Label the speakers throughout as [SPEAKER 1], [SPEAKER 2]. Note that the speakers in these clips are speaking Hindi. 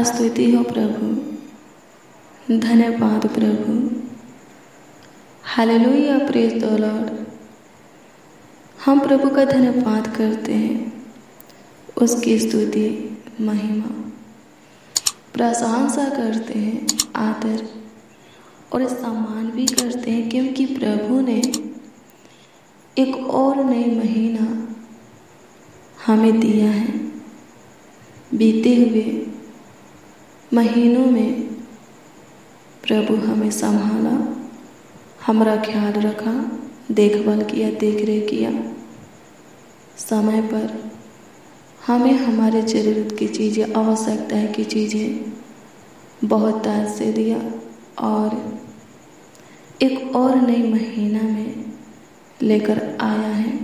[SPEAKER 1] स्तुति हो प्रभु, धन्यवाद प्रभु। Hallelujah, praise the Lord. हम प्रभु का धन्यवाद करते हैं, उसकी स्तुति, महिमा, प्रशंसा करते हैं, आदर और सम्मान भी करते हैं, क्योंकि प्रभु ने एक और नई महीना हमें दिया है। बीते हुए महीनों में प्रभु हमें संभाला, हमारा ख्याल रखा, देखभाल किया, देखरेख किया। समय पर हमें हमारे ज़रूरत की चीज़ें, आवश्यकता की चीज़ें बहुत दान से दिया और एक और नई महीना में लेकर आया है।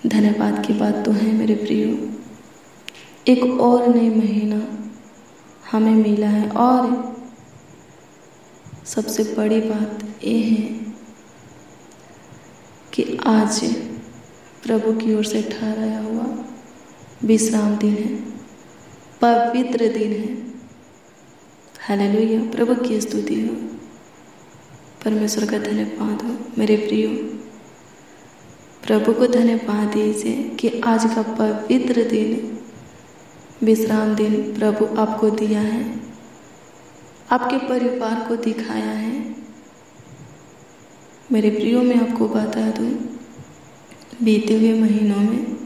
[SPEAKER 1] धन्यवाद की बात तो है मेरे प्रियो, एक और नई महीना हमें मिला है। और सबसे बड़ी बात ये है कि आज प्रभु की ओर से ठहराया हुआ विश्राम दिन है, पवित्र दिन है। हालेलुया, प्रभु की स्तुति हो, परमेश्वर का धन्यवाद हो। मेरे प्रियो, प्रभु को धन्यवाद दीजिए कि आज का पवित्र दिन, विश्राम दिन प्रभु आपको दिया है, आपके परिवार को दिखाया है। मेरे प्रियो, मैं आपको बता दूं, बीते हुए महीनों में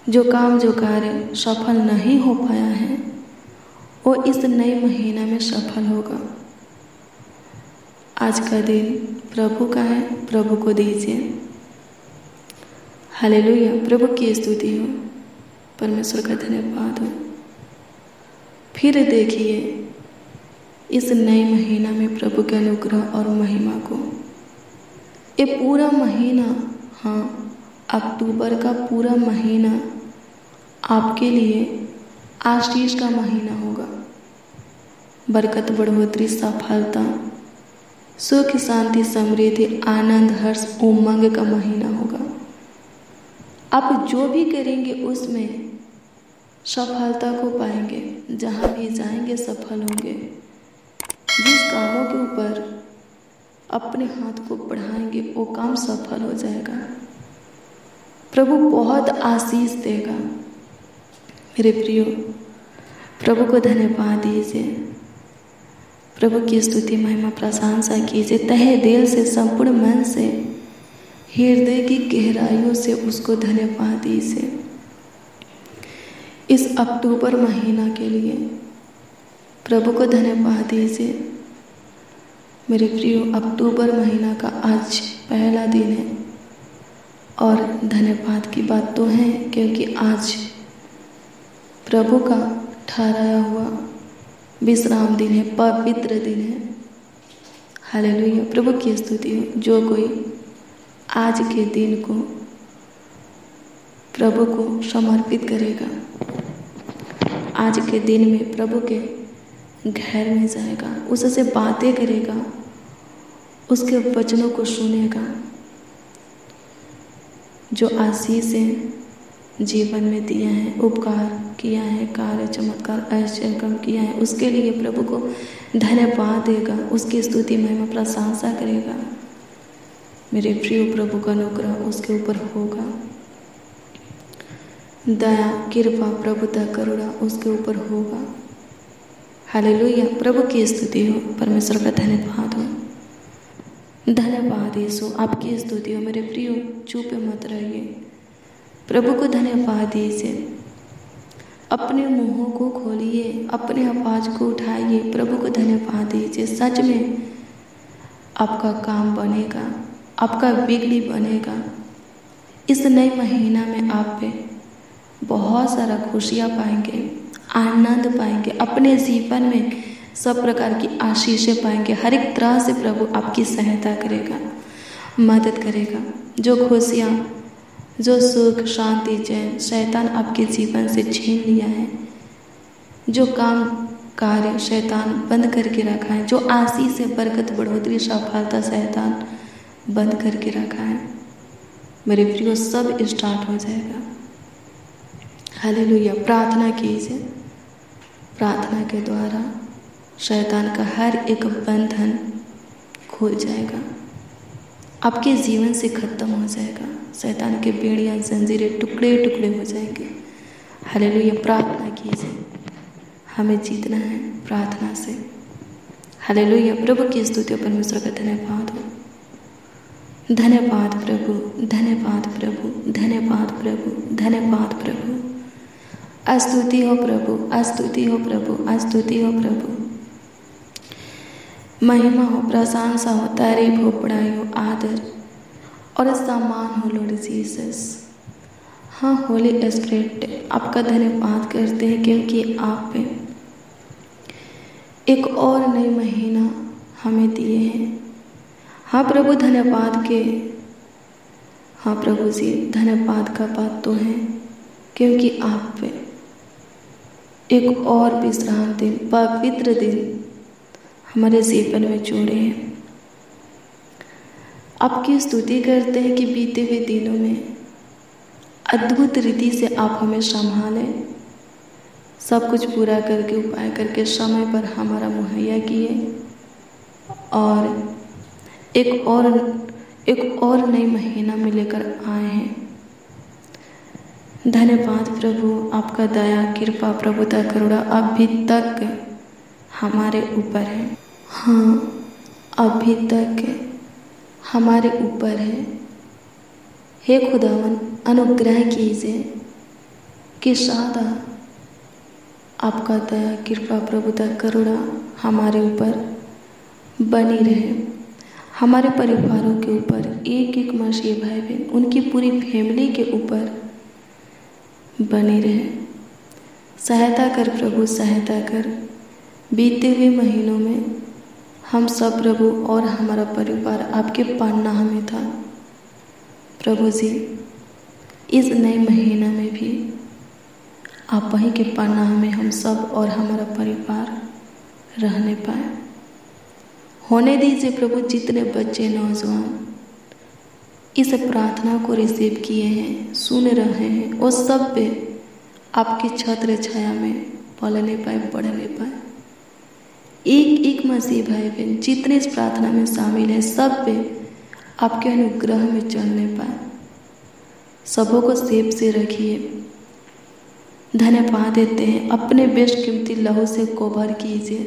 [SPEAKER 1] जो काम, जो कार्य सफल नहीं हो पाया है, वो इस नए महीना में सफल होगा। आज का दिन प्रभु का है, प्रभु को दीजिए। हालेलुया, प्रभु की स्तुति हो, परमेश्वर का धन्यवाद हो। फिर देखिए इस नए महीना में प्रभु के अनुग्रह और महिमा को। ये पूरा महीना, हाँ, अक्टूबर का पूरा महीना आपके लिए आशीष का महीना होगा। बरकत, बढ़ोतरी, सफलता, सुख, शांति, समृद्धि, आनंद, हर्ष, उमंग का महीना होगा। आप जो भी करेंगे उसमें सफलता को पाएंगे। जहाँ भी जाएंगे सफल होंगे। जिस कामों के ऊपर अपने हाथ को बढ़ाएंगे वो काम सफल हो जाएगा। प्रभु बहुत आशीष देगा। मेरे प्रियो, प्रभु को धन्यवाद दीजिए, प्रभु की स्तुति, महिमा, प्रशंसा कीजिए। तहे दिल से, संपूर्ण मन से, हृदय की गहराइयों से उसको धन्यवाद दीजिए। इस अक्टूबर महीना के लिए प्रभु को धन्यवाद दीजिए। मेरे प्रियो, अक्टूबर महीना का आज पहला दिन है और धन्यवाद की बात तो है, क्योंकि आज प्रभु का ठहराया हुआ विश्राम दिन है, पवित्र दिन है। हालेलुया, प्रभु की स्तुति हो। जो कोई आज के दिन को प्रभु को समर्पित करेगा, आज के दिन में प्रभु के घर में जाएगा, उससे बातें करेगा, उसके वचनों को सुनेगा, जो आशीषें जीवन में दिया है, उपकार किया है, कार्य, चमत्कार, आश्चर्य काम किया है, उसके लिए प्रभु को धन्यवाद देगा, उसकी स्तुति, महिमा, प्रशंसा करेगा। मेरे प्रिय, प्रभु का अनुग्रह उसके ऊपर होगा। दया, कृपा, प्रभुता, करुणा उसके ऊपर होगा। हालेलुया, प्रभु की स्तुति हो, परमेश्वर का धन्यवाद हो। धन्यवाद यीशु, आपकी स्तुति हो। मेरे प्रियो, चुप मत रहिए, प्रभु को धन्यवाद दीजिए। अपने मुंहों को खोलिए, अपने आवाज को उठाइए, प्रभु को धन्यवाद दीजिए। सच में आपका काम बनेगा, आपका बिगड़ी बनेगा। इस नए महीना में आप पे बहुत सारा खुशियाँ पाएंगे, आनंद पाएंगे, अपने जीवन में सब प्रकार की आशीषें पाएंगे। हर एक तरह से प्रभु आपकी सहायता करेगा, मदद करेगा। जो खुशियाँ, जो सुख, शांति, चैन शैतान आपके जीवन से छीन लिया है, जो काम कार्य शैतान बंद करके रखा है, जो आशीष से बरकत, बढ़ोतरी, सफलता शैतान बंद करके रखा है, मेरे प्रियो, सब स्टार्ट हो जाएगा। हालेलुया, प्रार्थना कीजिए, प्रार्थना के द्वारा शैतान का हर एक बंधन खुल जाएगा, आपके जीवन से खत्म हो जाएगा। शैतान के बेड़ियां जंजीरें टुकड़े टुकड़े हो जाएंगे। हालेलुया। प्रार्थना कीजिए, हमें जीतना है प्रार्थना से। हालेलुया। प्रभु की स्तुति, परमेश्वर का धन्यवाद हो। धन्यवाद प्रभु, धन्यवाद प्रभु, धन्यवाद प्रभु, धन्यवाद प्रभु। स्तुति हो प्रभु, स्तुति हो प्रभु, स्तुति हो प्रभु। महिमा हो, प्रशंसा हो, तारीफ हो, बड़ाई हो, आदर और सम्मान हो लॉर्ड जीसस। हाँ होली स्पिरिट, आपका धन्यवाद करते हैं क्योंकि आप एक और नई महीना हमें दिए हैं। हाँ प्रभु धन्यवाद के, हाँ प्रभु जी धन्यवाद का बात तो है क्योंकि आप एक और विश्राम दिन, पवित्र दिन हमारे जीवन में जोड़े हैं। आपकी स्तुति करते हैं कि बीते हुए दिनों में अद्भुत रीति से आप हमें संभालें, सब कुछ पूरा करके उपाय करके समय पर हमारा मुहैया किए और एक और नई महीना में लेकर आए हैं। धन्यवाद प्रभु, आपका दया कृपा प्रभुता करुणा अभी तक हमारे ऊपर है। हाँ अभी तक हमारे ऊपर है। हे खुदावन अनुग्रह कीजिए कि सदा आपका दया कृपा प्रभुता करुणा हमारे ऊपर बनी रहे, हमारे परिवारों के ऊपर, एक एक मसीह भाई बहन उनकी पूरी फैमिली के ऊपर बनी रहे। सहायता कर प्रभु, सहायता कर। बीते हुए महीनों में हम सब प्रभु और हमारा परिवार आपके पन्नाह में था प्रभु जी। इस नए महीना में भी आप वहीं के पन्नाह में हम सब और हमारा परिवार रहने पाए। होने दीजिए प्रभु, जितने बच्चे नौजवान इस प्रार्थना को रिसीव किए हैं, सुन रहे हैं, वो सब पे आपकी छत्र छाया में पलने पाए, बढ़ने पाए। एक एक मसीह भाई बहन जितने इस प्रार्थना में शामिल है, सब पे आपके अनुग्रह में चलने पाए। सबों को सेब से रखिए। धन्यवाद देते हैं, अपने बेशकीमती लहू से कवर कीजिए,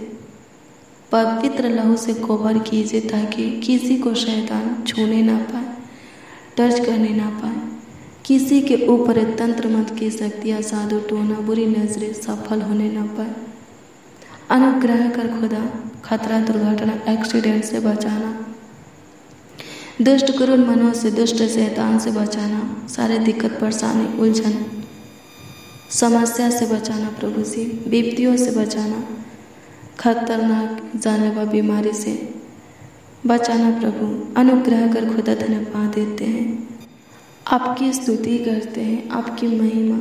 [SPEAKER 1] पवित्र लहू से कवर कीजिए ताकि किसी को शैतान छूने ना पाए, टच करने ना पाए। किसी के ऊपर तंत्र मंत्र की शक्तियाँ, जादू टोना, बुरी नजरें सफल होने ना पाए। अनुग्रह कर खुदा, खतरा दुर्घटना एक्सीडेंट से बचाना, दुष्ट क्रूर मनों से, दुष्ट शैतान से बचाना, सारे दिक्कत परेशानी उलझन समस्या से बचाना प्रभु जी, विपत्तियों से बचाना, खतरनाक जानलेवा बीमारी से बचाना प्रभु। अनुग्रह कर खुदा, धन्यवाद देते हैं, आपकी स्तुति करते हैं, आपकी महिमा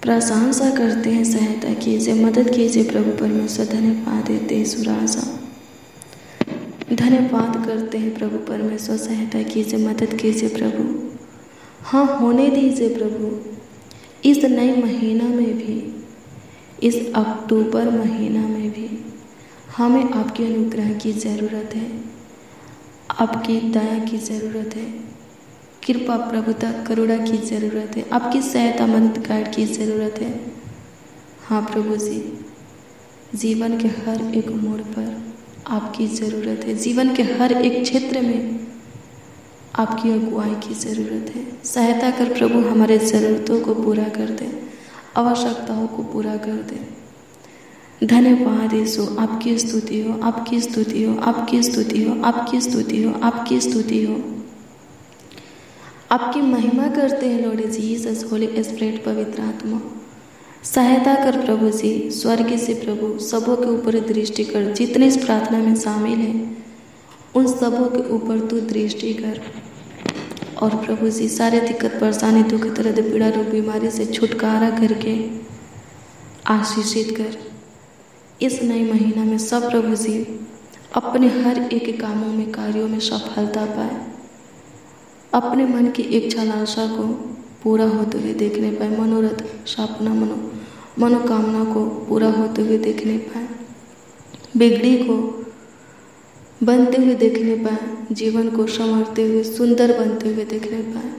[SPEAKER 1] प्रशंसा करते हैं। सहायता कीजिए, मदद कीजिए प्रभु परमेश्वर। धन्यवाद देते हैं सुराजा, धन्यवाद करते हैं प्रभु परमेश्वर। सहायता कीजिए, मदद कीजिए प्रभु। हाँ होने दीजिए प्रभु, इस नए महीना में भी, इस अक्टूबर महीना में भी हमें आपके अनुग्रह की ज़रूरत है, आपकी दया की ज़रूरत है, कृपा प्रभुता करुणा की ज़रूरत है, आपकी सहायता मददगार की ज़रूरत है। हाँ प्रभु जी, जीवन के हर एक मोड़ पर आपकी ज़रूरत है, जीवन के हर एक क्षेत्र में आपकी अगुवाई की ज़रूरत है। सहायता कर प्रभु, हमारे ज़रूरतों को पूरा कर दे, आवश्यकताओं को पूरा कर दे। धन्यवाद यीशु, आपकी स्तुति हो, आपकी स्तुति हो, आपकी स्तुति हो, आपकी स्तुति हो, आपकी स्तुति हो। आपकी महिमा करते हैं लॉर्ड जीसस, होली स्पिरिट, पवित्र आत्मा। सहायता कर प्रभु जी, स्वर्ग से प्रभु सबों के ऊपर दृष्टि कर। जितने इस प्रार्थना में शामिल हैं उन सबों के ऊपर तू दृष्टि कर और प्रभु जी सारे दिक्कत परेशानी दुख दर्द पीड़ा रोग बीमारी से छुटकारा करके आशीषित कर। इस नए महीना में सब प्रभु जी अपने हर एक कामों में, कार्यों में सफलता पाए, अपने मन की इच्छा लालसा को पूरा होते हुए देखने पाए, मनोरथ सपना मनोकामना को पूरा होते हुए देख नहीं पाए, बिगड़ी को बनते हुए देख नहीं पाए, जीवन को संवारते हुए सुंदर बनते हुए देख नहीं पाए,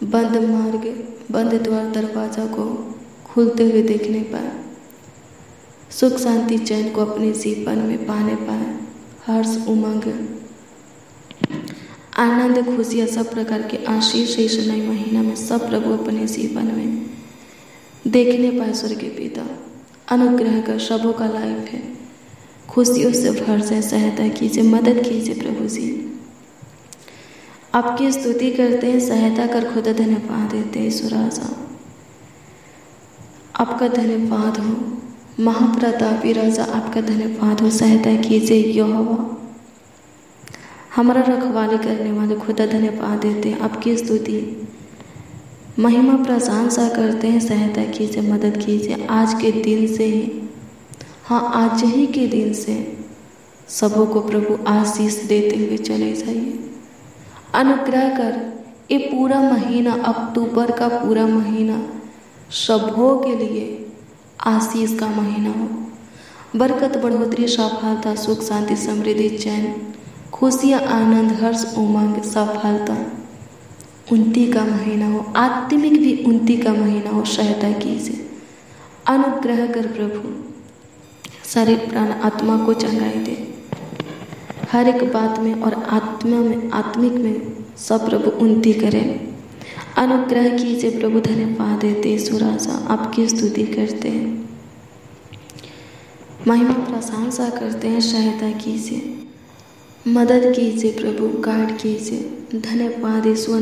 [SPEAKER 1] बंद मार्ग बंद द्वार दरवाजा को खुलते हुए देख नहीं पाए, सुख शांति चैन को अपने जीवन में पाने पाए, हर्ष उमंग आनंद खुशियाँ सब प्रकार के आशीष इस नए महीना में सब प्रभु अपने जीवन में देखने पाए। स्वर्गीय पिता अनुग्रह कर सबों का लाइफ है, खुशियों से भर जाए, सहायता कीजिए, मदद कीजिए प्रभु जी। आपकी स्तुति करते हैं, सहायता कर खुदा धन्यवाद देते हैं। ईश्वर राजा आपका धन्यवाद हो, महाप्रतापी राजा आपका धन्यवाद हो, सहायता कीजिए यहोवा हमारा रखवाली करने वाले खुदा धन्यवाद देते हैं। आपकी स्तुति महिमा प्रशंसा करते हैं, सहायता कीजिए, मदद कीजिए। आज के दिन से ही, हाँ आज ही के दिन से सबों को प्रभु आशीष देते हुए चले जाइए। अनुग्रह कर ये पूरा महीना, अक्टूबर का पूरा महीना सबों के लिए आशीष का महीना हो। बरकत, बढ़ोतरी, सफलता, सुख शांति, समृद्धि, चैन, खुशियाँ, आनंद, हर्ष, उमंग, सफलता, उन्नति का महीना हो। आत्मिक भी उन्नति का महीना हो, सहायता कीजिए। अनुग्रह कर प्रभु शरीर प्राण आत्मा को चंगाई दे, हर एक बात में और आत्मा में, आत्मिक में सब प्रभु उन्नति करें। अनुग्रह कीजिए प्रभु, धन्यवाद देते ईश्वर राजा आपकी स्तुति करते हैं, महिमा प्रशंसा करते हैं, सहायता कीजिए, मदद कीजिए प्रभु, गाइड कीजिए। धन्यवाद यीशु,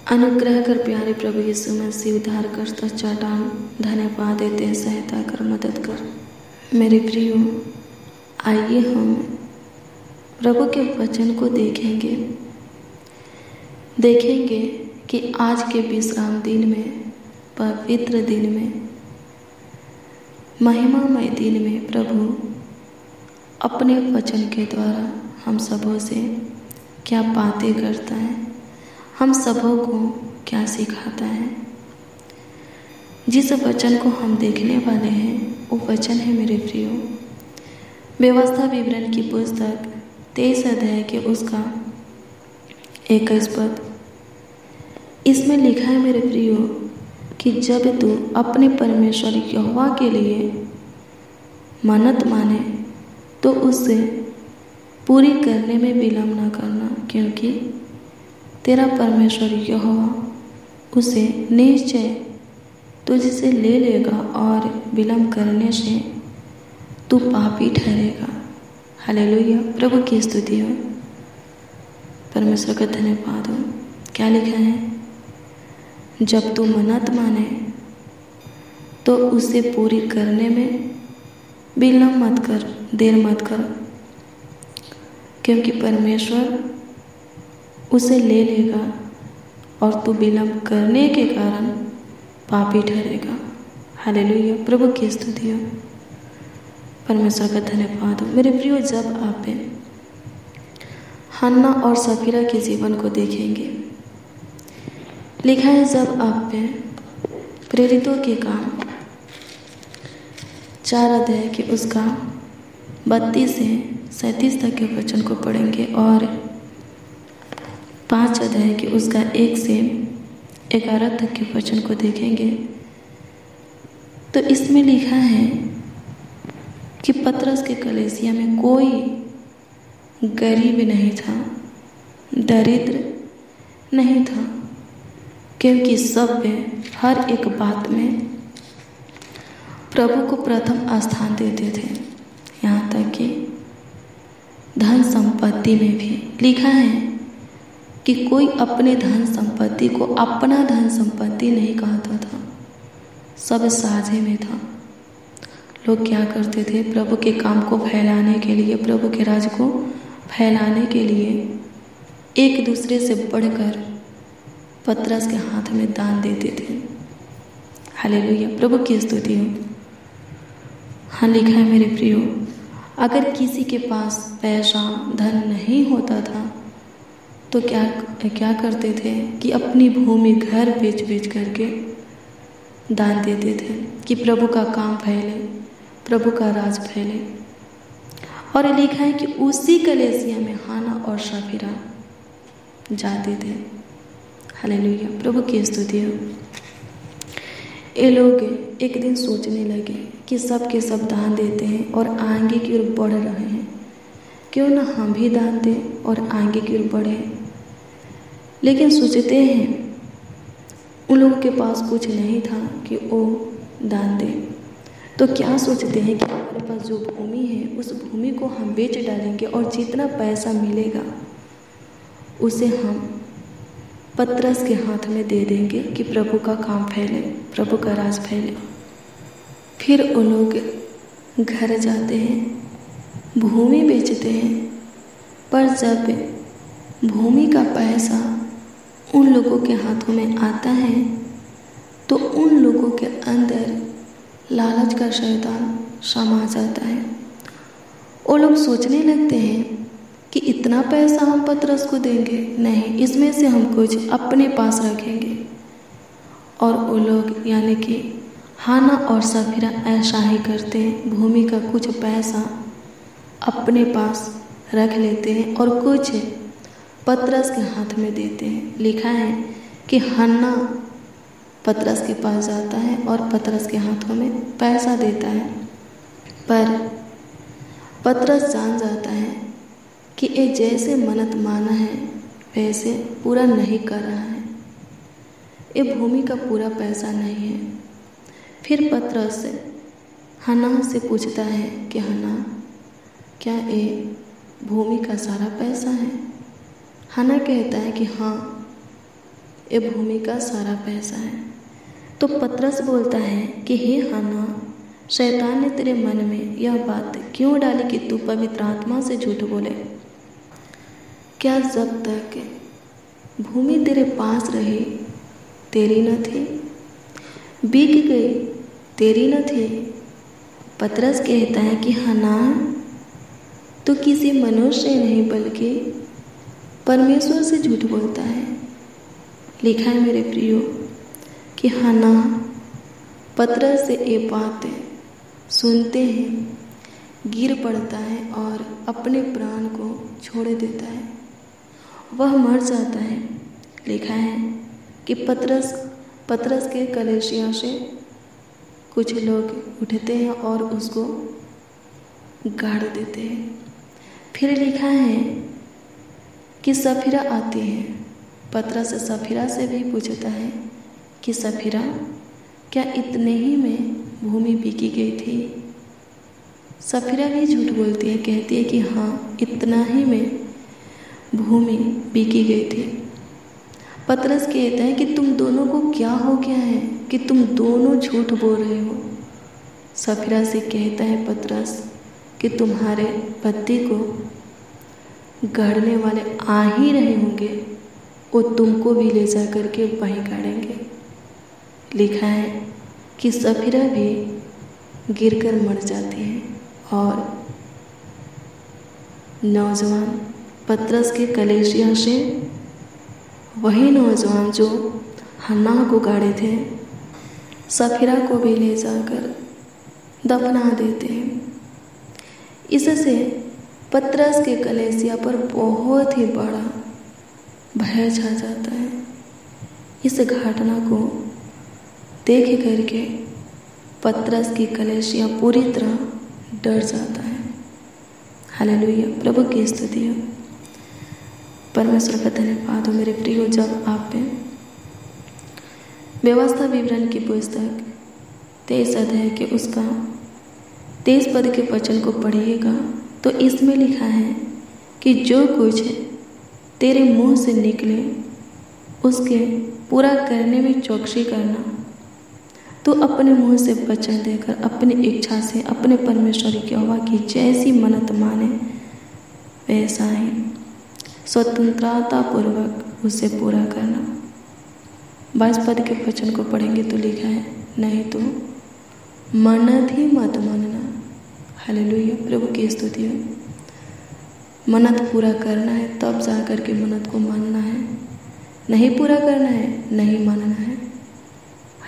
[SPEAKER 1] अनुग्रह कर प्यारे प्रभु यीशु मसीह उद्धार करता चट्टान, धन्यवाद देते हैं, सहायता कर, मदद कर। मेरे प्रियो आइए हम प्रभु के वचन को देखेंगे कि आज के विश्राम दिन में, पवित्र दिन में, महिमामय दिन में प्रभु अपने वचन के द्वारा हम सबों से क्या बातें करता है, हम सबों को क्या सिखाता है। जिस वचन को हम देखने वाले हैं वो वचन है मेरे प्रियो व्यवस्था विवरण की पुस्तक 23 अध्याय के उसका 21 पद। इसमें लिखा है मेरे प्रियो कि जब तू अपने परमेश्वर यहोवा के लिए मन्नत माने तो उसे पूरी करने में विलम्ब न करना, क्योंकि तेरा परमेश्वर यहोवा उसे निश्चय तुझसे ले लेगा और विलम्ब करने से तू पापी ठहरेगा। हालेलुया, प्रभु की स्तुति हो, परमेश्वर का धन्यवाद हो। क्या लिखा है? जब तू मन्नत माने तो उसे पूरी करने में विलम्ब मत कर, देर मत कर, क्योंकि परमेश्वर उसे ले लेगा और तू विलम्ब करने के कारण पापी ठहरेगा। हालेलुया, प्रभु की स्तुति हो, परमेश्वर का धन्यवाद हो। मेरे प्रियो, जब आप हन्ना और सफीरा के जीवन को देखेंगे, लिखा है जब आप प्रेरितों के काम 4 अध्याय के उसका 32 से 37 तक के वचन को पढ़ेंगे और 5 अध्याय के उसका 1 से 11 तक के वचन को देखेंगे तो इसमें लिखा है कि पतरस के कलीसिया में कोई गरीब नहीं था, दरिद्र नहीं था, क्योंकि सब हर एक बात में प्रभु को प्रथम स्थान देते थे, यहाँ तक कि धन संपत्ति में भी। लिखा है कि कोई अपने धन संपत्ति को अपना धन संपत्ति नहीं कहता था, सब साझे में था। लोग क्या करते थे? प्रभु के काम को फैलाने के लिए, प्रभु के राज को फैलाने के लिए एक दूसरे से बढ़कर पतरस के हाथ में दान देते थे। हालेलुया, प्रभु की स्तुति हो। हाँ, लिखा है मेरे प्रियो, अगर किसी के पास पैसा धन नहीं होता था तो क्या करते थे कि अपनी भूमि घर बेच करके दान देते थे कि प्रभु का काम फैले, प्रभु का राज फैले। और लिखा है कि उसी कलीसिया में हाना और सफीरा जाते थे। हालेलुया, प्रभु की स्तुति हो। ये लोग एक दिन सोचने लगे कि सब के सब दान देते हैं और आगे की ओर बढ़ रहे हैं, क्यों ना हम भी दान दें और आगे की ओर बढ़ें। लेकिन सोचते हैं उन लोगों के पास कुछ नहीं था कि वो दान दें, तो क्या सोचते हैं कि हमारे पास जो भूमि है उस भूमि को हम बेच डालेंगे और जितना पैसा मिलेगा उसे हम पतरस के हाथ में दे देंगे कि प्रभु का काम फैले, प्रभु का राज फैले। फिर वो लोग घर जाते हैं, भूमि बेचते हैं, पर जब भूमि का पैसा उन लोगों के हाथों में आता है तो उन लोगों के अंदर लालच का शैतान समा जाता है। वो लोग सोचने लगते हैं कि इतना पैसा हम पतरस को देंगे, नहीं, इसमें से हम कुछ अपने पास रखेंगे। और वो लोग यानी कि हाना और सफीरा ऐसा ही करते हैं, भूमि का कुछ पैसा अपने पास रख लेते हैं और कुछ पतरस के हाथ में देते हैं। लिखा है कि हन्ना पतरस के पास जाता है और पतरस के हाथों में पैसा देता है, पर पतरस जान जाता है कि ये जैसे मन्नत माना है वैसे पूरा नहीं कर रहा है, ये भूमि का पूरा पैसा नहीं है। फिर पतरस हन्ना से पूछता है कि हन्ना, क्या ये भूमि का सारा पैसा है? हन्ना कहता है कि हाँ, ये भूमि का सारा पैसा है। तो पतरस बोलता है कि हे हन्ना, शैतान ने तेरे मन में यह बात क्यों डाली कि तू पवित्र आत्मा से झूठ बोले? क्या जब तक भूमि तेरे पास रही तेरी न थी, बिक गई तेरी न थी? पतरस कहता है कि हन्ना, तो किसी मनुष्य से नहीं बल्कि परमेश्वर से झूठ बोलता है। लिखा है मेरे प्रियो कि हन्ना पतरस से ये बातें सुनते हैं, गिर पड़ता है और अपने प्राण को छोड़ देता है, वह मर जाता है। लिखा है कि पतरस के कलीसिया से कुछ लोग उठते हैं और उसको गाड़ देते हैं। फिर लिखा है कि सफीरा आती है, पतरस सफीरा से भी पूछता है कि सफीरा, क्या इतने ही में भूमि बिकी गई थी? सफीरा भी झूठ बोलती है, कहती है कि हाँ, इतना ही में भूमि बिकी गई थी। पतरस कहता है कि तुम दोनों को क्या हो गया है कि तुम दोनों झूठ बोल रहे हो? सफीरा से कहता है पतरस कि तुम्हारे पति को गाड़ने वाले आ ही रहे होंगे, वो तुमको भी ले जा करके वहीं गाड़ेंगे। लिखा है कि सफीरा भी गिरकर मर जाती है और नौजवान पतरस के कलीसिया से वही नौजवान जो हन्ना को गाड़े थे, सफीरा को भी ले जाकर दफना देते हैं। इससे पतरस के कलीसिया पर बहुत ही बड़ा भय छा जाता है। इस घटना को देख करके पतरस की कलीसिया पूरी तरह डर जाता है। हालेलुया, प्रभु की स्तुति हो। परमेश्वर का धन्यवाद हो मेरे प्रियो। जब आप व्यवस्था विवरण की पुस्तक 23 अध्याय के उसका 23 पद के वचन को पढ़िएगा तो इसमें लिखा है कि जो कुछ तेरे मुंह से निकले उसके पूरा करने में चौकसी करना। तो अपने मुंह से वचन देकर अपनी इच्छा से अपने परमेश्वर यहोवा की जैसी मन्नत माने वैसा ही स्वतंत्रता पूर्वक उसे पूरा करना। 22 पद के वचन को पढ़ेंगे तो लिखा है, नहीं तो मन्नत ही मत मानना। हालेलुया, प्रभु की स्तुति हो। मन्नत पूरा करना है तब जा कर के मन्नत को मानना है, नहीं पूरा करना है नहीं मानना है।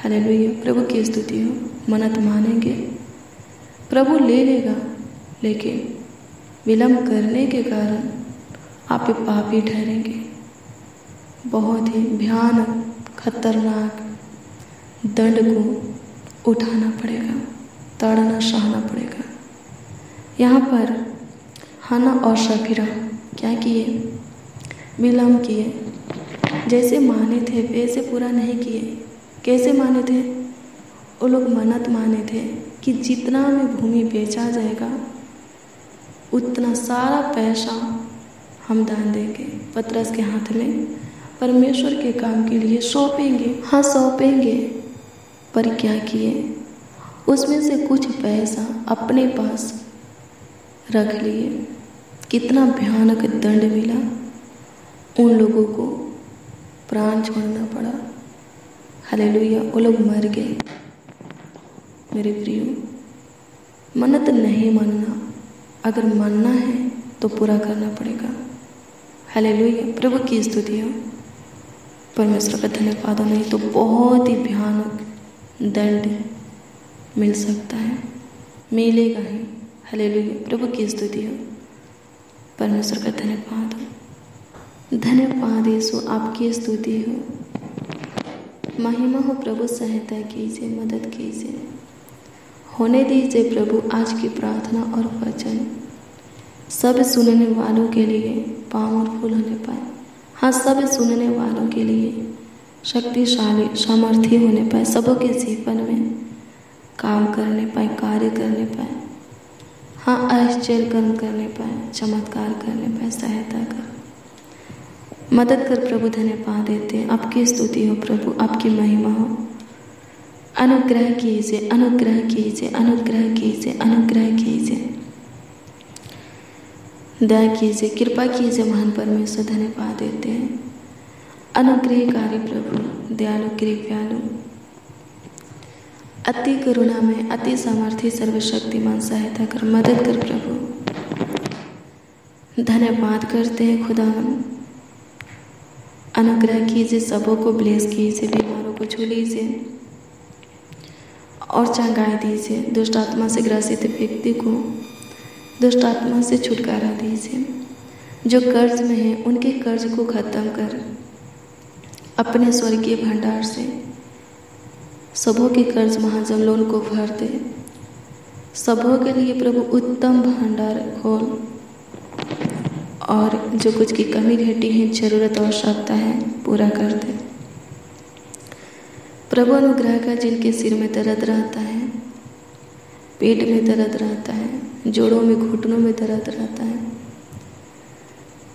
[SPEAKER 1] हालेलुया, प्रभु की स्तुति हो। मन्नत मानेंगे, प्रभु ले लेगा, लेकिन विलंब करने के कारण आप पापी ठहरेंगे। बहुत ही भयानक खतरनाक दंड को उठाना पड़ेगा, ताड़ना सहना पड़ेगा। यहाँ पर हन्ना और सफीरा क्या किए? विलंब किए। जैसे माने थे वैसे पूरा नहीं किए। कैसे माने थे? वो लोग मन्नत माने थे कि जितना में भूमि बेचा जाएगा उतना सारा पैसा हम दान देंगे, पतरस के हाथ में परमेश्वर के काम के लिए सौंपेंगे। हाँ, सौंपेंगे। पर क्या किए? उसमें से कुछ पैसा अपने पास रख लिए। कितना भयानक दंड मिला। उन लोगों को प्राण छोड़ना पड़ा। हालेलुया, वो लोग मर गए। मेरे प्रियो, मन्नत नहीं मानना, अगर मानना है तो पूरा करना पड़ेगा। हालेलुया, प्रभु की स्तुति हो। परमेश्वर का धन्यवाद हो। नहीं तो बहुत ही भयानक दंड मिल सकता है, मिलेगा ही। हालेलुया, प्रभु की स्तुति हो। परमेश्वर का धन्यवाद हो। धन्यवाद यीशु, आपकी स्तुति हो। महिमा हो प्रभु, सहायता कीजिए, मदद कीजिए। होने दीजिए प्रभु आज की प्रार्थना और वचन सब सुनने वालों के लिए पावरफुल होने पाए। हाँ, सब सुनने वालों के लिए शक्तिशाली सामर्थ्य होने पाए, सबों के जीवन में काम करने पाए, कार्य करने पाए। हाँ, आश्चर्य कर्म करने पाए, चमत्कार करने पाए। सहायता कर, मदद कर प्रभु। धन्यवाद देते हैं, आपकी स्तुति हो प्रभु, आपकी महिमा हो। अनुग्रह कीजिए, अनुग्रह कीजिए, अनुग्रह कीजिए, अनुग्रह कीजिए, दया कीजिए, कृपा कीजिए महान परमेश्वर। धन्यवाद देते हैं, अनुग्रहकारी प्रभु, दयालु कृपालु, अति करुणा में, अति सामर्थ्य, सर्वशक्तिमान। सहायता कर, मदद कर प्रभु। धन्यवाद करते हैं खुदावन। अनुग्रह कीजिए, सबों को ब्लेस कीजिए, बीमारों को छू लीजिए और चंगाई दीजिए। दुष्ट आत्मा से ग्रसित व्यक्ति को दुष्ट आत्मा से छुटकारा दीजिए। जो कर्ज में है उनके कर्ज को खत्म कर अपने स्वर्गीय भंडार से सबों के कर्ज महाजन लोन को भर दे। सबों के लिए प्रभु उत्तम भंडार खोल और जो कुछ की कमी घटी है, जरूरत आवश्यकता है, पूरा कर दे प्रभु। अनुग्रह का जिनके सिर में दर्द रहता है, पेट में दर्द रहता है, जोड़ों में, घुटनों में दर्द रहता है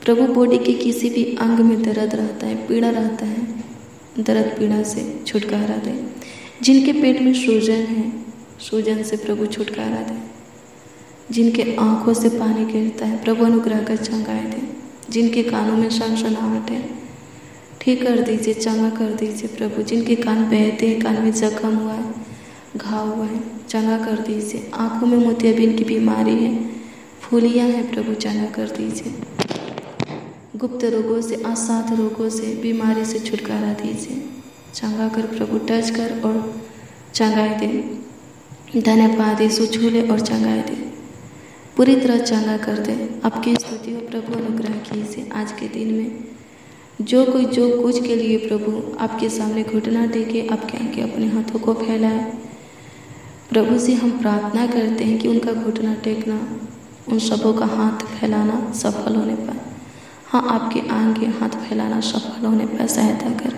[SPEAKER 1] प्रभु, बॉडी के किसी भी अंग में दर्द रहता है, पीड़ा रहता है, दर्द पीड़ा से छुटकारा दे। जिनके पेट में सूजन है, सूजन से प्रभु छुटकारा दे। जिनके आंखों से पानी गिरता है, प्रभु अनुग्रह कर चंगाई दे। जिनके कानों में सनसनाहट है, ठीक कर दीजिए, चंगा कर दीजिए प्रभु। जिनके कान बहते हैं, कान में जख्म हुआ है, घाव हुआ है, चंगा कर दीजिए। आंखों में मोतियाबिंद की बीमारी है, फूलियाँ हैं प्रभु, चंगा कर दीजिए। गुप्त रोगों से, असाध रोगों से, बीमारी से छुटकारा दीजिए। चंगा कर प्रभु, टच कर और चंगाई दे। धन्यवाद यीशु, छूले और चंगाई दे, पूरी तरह चंगा कर दे। आपकी स्तुति हो प्रभु, अनुग्रह कीजिए। आज के दिन में जो कोई जो कुछ के लिए प्रभु आपके सामने घुटना टेके, आपके आगे अपने हाथों को फैलाए, प्रभु से हम प्रार्थना करते हैं कि उनका घुटना टेकना, उन सबों का हाथ फैलाना सफल होने पाए। हाँ, आपके आगे हाथ फैलाना सफल होने पाए। सहायता कर,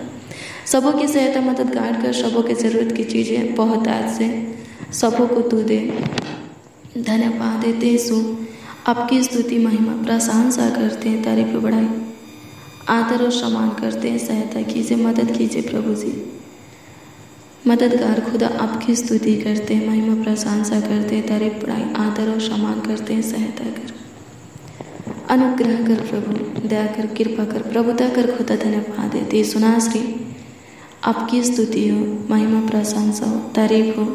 [SPEAKER 1] सबों की सहायता, मदद गाइड कर। सबों की ज़रूरत की चीज़ें बहुत आज से सबों को तू दे। धन्यवाद देते यीशु, आपकी स्तुति, महिमा, प्रशंसा करते हैं, तारीफ बढ़ाई, आदर और सम्मान करते हैं। सहायता कीजिए, मदद कीजिए प्रभु जी। मददगार खुदा आपकी स्तुति करते हैं, महिमा, प्रशंसा करते हैं, तारीफ बढ़ाई, आदर और सम्मान करते हैं। सहायता कर, अनुग्रह कर प्रभु, दया कर, कृपा कर, प्रभुता कर खुदा। धन्यवाद देते सुनाश्री, आपकी स्तुति हो, महिमा, प्रशंसा हो, तारीफ हो,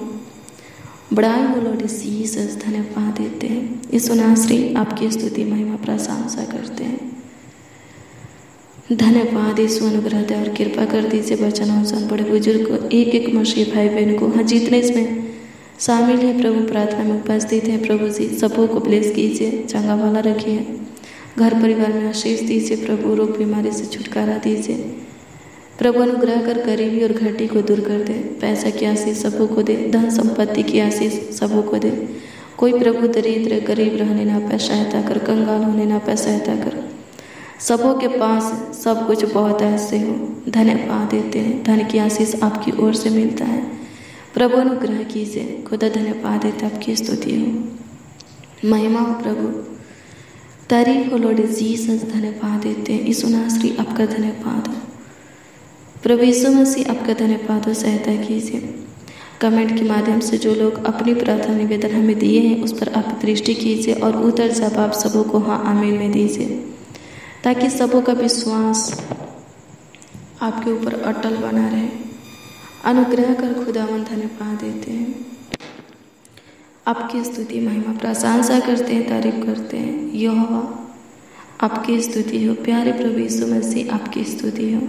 [SPEAKER 1] बड़ाई हो लॉर्ड जीसस। धन्यवाद देते हैं यीशु नासरी, आपकी स्तुति, महिमा, प्रशंसा करते हैं। धन्यवाद यीशु, अनुग्रह दे और कृपा कर दीजिए बच्चन और बड़े बुजुर्ग को, एक एक मसीह भाई बहन को, हाँ जितने इसमें शामिल हैं प्रभु, प्रार्थना में उपस्थित हैं प्रभु जी, सबों को ब्लेस कीजिए, चंगा वाला रखिए, घर परिवार में आशीष दीजिए प्रभु, रोग बीमारी से छुटकारा दीजिए प्रभु, अनुग्रह कर गरीबी और घटी को दूर कर दे, पैसा की आशीष सबों को दे, धन संपत्ति की आशीष सबों को दे। कोई प्रभु दरिद्र गरीब रहने ना पाए सहायता कर, कंगाल होने ना पाए सहायता कर, सबों के पास सब कुछ बहुत ऐसे हो। धन्यवाद देते हैं, धन की आशीष आपकी ओर से मिलता है प्रभु, अनुग्रह कीजिए खुदा, धन्यवाद देते आपकी स्तुति हो, महिमा हो प्रभु, तारीफ हो लॉर्ड जीसस, धन्यवाद देते हैं यीशु नासरी, आपका धन्यवाद हो प्रभु यीशु मसीह, आपका धन्यवाद हो, सहायता कीजिए। कमेंट के माध्यम से जो लोग अपनी प्रार्थना निवेदन हमें दिए हैं उस पर आप दृष्टि कीजिए और उत्तर जवाब सबों को हाँ आमीन में दीजिए, ताकि सबों का विश्वास आपके ऊपर अटल बना रहे। अनुग्रह कर खुदावन, धन्यवाद देते हैं, आपकी स्तुति महिमा प्रशंसा करते हैं, तारीफ करते हैं। यहोवा आपकी स्तुति हो, प्यारे प्रभु यीशु मसीह आपकी स्तुति हो,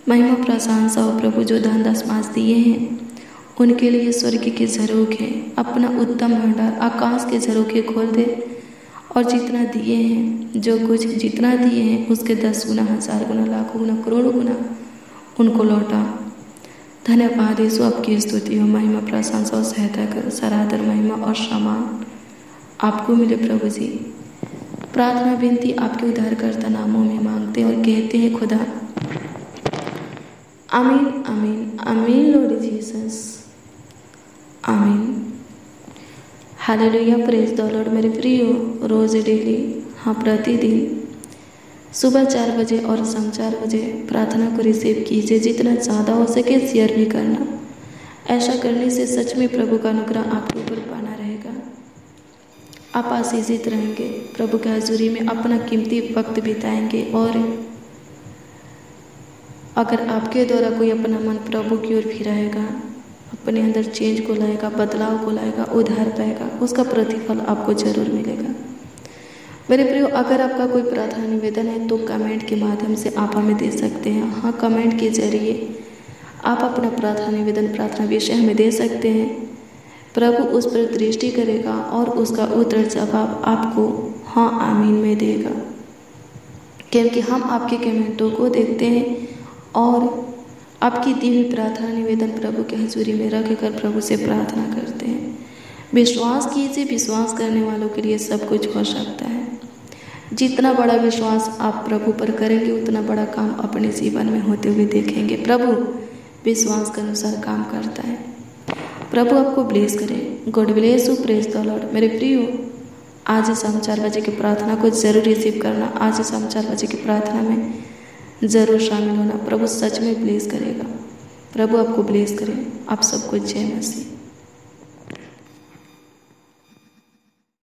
[SPEAKER 1] महिमा प्रशंसा हो प्रभु। जो धन दशमांश दिए हैं उनके लिए स्वर्ग के झरोखे, अपना उत्तम भंडार आकाश के झरोखे खोल दे, और जितना दिए हैं, जो कुछ जितना दिए हैं उसके 10 गुना, 1000 गुना, लाखों गुना, करोड़ों गुना उनको लौटा। धन्यवाद यीशु, आपकी स्तुति हो, महिमा प्रशंसा और सहायता करो, सरादर महिमा और सम्मान आपको मिले प्रभु जी। प्रार्थना विनती आपके उद्धारकर्ता नामों में मांगते और कहते हैं खुदा, आमीन आमीन आमीन लॉर्ड जीसस, आमीन। Hallelujah, praise the Lord. मेरे प्रियो, रोज डेली, हाँ प्रतिदिन सुबह 4 बजे और शाम 4 बजे प्रार्थना को रिसीव कीजिए, जितना ज़्यादा हो सके शेयर भी करना। ऐसा करने से सच में प्रभु का अनुग्रह आपके ऊपर बना रहेगा, आप आशीषित रहेंगे, प्रभु की हजूरी में अपना कीमती वक्त बिताएंगे। और अगर आपके द्वारा कोई अपना मन प्रभु की ओर फिराएगा, अपने अंदर चेंज को लाएगा, बदलाव को लाएगा, उद्धार पाएगा, उसका प्रतिफल आपको जरूर मिलेगा। मेरे प्रियो, अगर आपका कोई प्रार्थना निवेदन है तो कमेंट के माध्यम से आप हमें दे सकते हैं। हाँ, कमेंट के जरिए आप अपना प्रार्थना निवेदन, प्रार्थना विषय हमें दे सकते हैं। प्रभु उस पर दृष्टि करेगा और उसका उत्तर जवाब आपको हाँ आमीन में देगा, क्योंकि हम आपके कमेंटों को देखते हैं और आपकी दी हुई प्रार्थना निवेदन प्रभु के हजूरी में रख कर प्रभु से प्रार्थना करते हैं। विश्वास कीजिए, विश्वास करने वालों के लिए सब कुछ हो सकता है। जितना बड़ा विश्वास आप प्रभु पर करेंगे उतना बड़ा काम अपने जीवन में होते हुए देखेंगे। प्रभु विश्वास के अनुसार काम करता है। प्रभु आपको ब्लेस करे। God bless you, praise the Lord. मेरे प्रियो, आज शाम 4 बजे की प्रार्थना को जरूर रिसीव करना। आज शाम 4 बजे की प्रार्थना में जरूर शामिल होना। प्रभु सच में ब्लेस करेगा। प्रभु आपको ब्लेस करे। आप सबको जय मसीह।